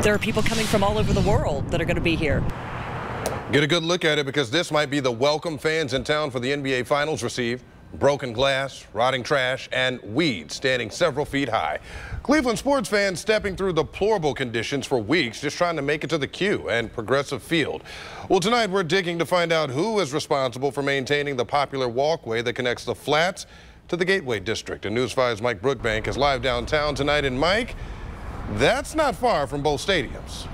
There are people coming from all over the world that are going to be here. Get a good look at it, because this might be the welcome fans in town for the NBA Finals receive. Broken glass, rotting trash, and weeds standing several feet high. Cleveland sports fans stepping through deplorable conditions for weeks, just trying to make it to the Q and Progressive Field. Well, tonight we're digging to find out who is responsible for maintaining the popular walkway that connects the Flats to the Gateway District. And News 5's Mike Brookbank is live downtown tonight. And Mike, that's not far from both stadiums.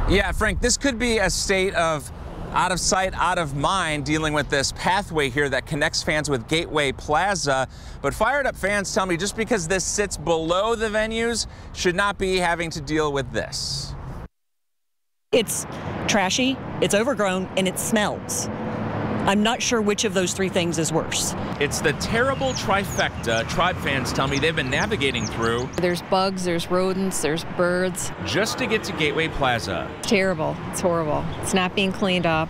Yeah, Frank, this could be a state of out of sight, out of mind, dealing with this pathway here that connects fans with Gateway Plaza. But fired up fans tell me just because this sits below the venues should not be having to deal with this. It's trashy, it's overgrown, and it smells. I'm not sure which of those three things is worse. It's the terrible trifecta Tribe fans tell me they've been navigating through. There's bugs, there's rodents, there's birds. Just to get to Gateway Plaza. It's terrible. It's horrible. It's not being cleaned up.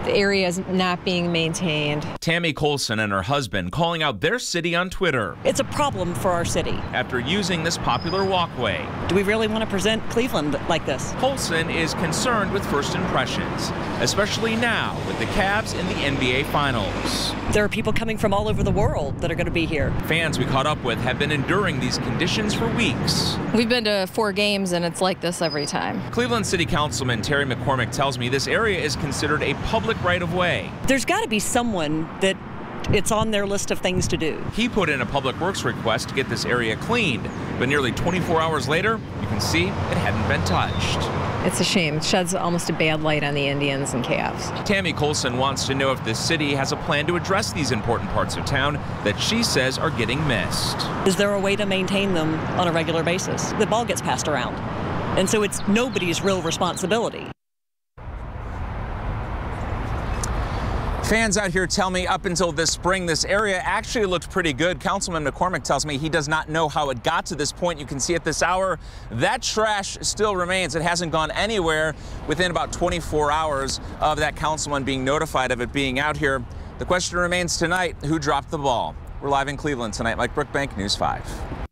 The area is not being maintained. Tammy Colson and her husband calling out their city on Twitter. It's a problem for our city. After using this popular walkway. Do we really want to present Cleveland like this? Colson is concerned with first impressions, especially now with the Cavs in the NBA Finals. There are people coming from all over the world that are going to be here. Fans we caught up with have been enduring these conditions for weeks. We've been to 4 games and it's like this every time. Cleveland City Councilman Terry McCormick tells me this area is considered a public right-of-way. There's got to be someone that it's on their list of things to do. He put in a public works request to get this area cleaned, but nearly 24 hours later, you can see it hadn't been touched. It's a shame. It sheds almost a bad light on the Indians and Cavs. Tammy Colson wants to know if the city has a plan to address these important parts of town that she says are getting missed. Is there a way to maintain them on a regular basis? The ball gets passed around, and so it's nobody's real responsibility. Fans out here tell me up until this spring, this area actually looked pretty good. Councilman McCormick tells me he does not know how it got to this point. You can see at this hour, that trash still remains. It hasn't gone anywhere within about 24 hours of that councilman being notified of it being out here. The question remains tonight, who dropped the ball? We're live in Cleveland tonight. Mike Brookbank, News 5.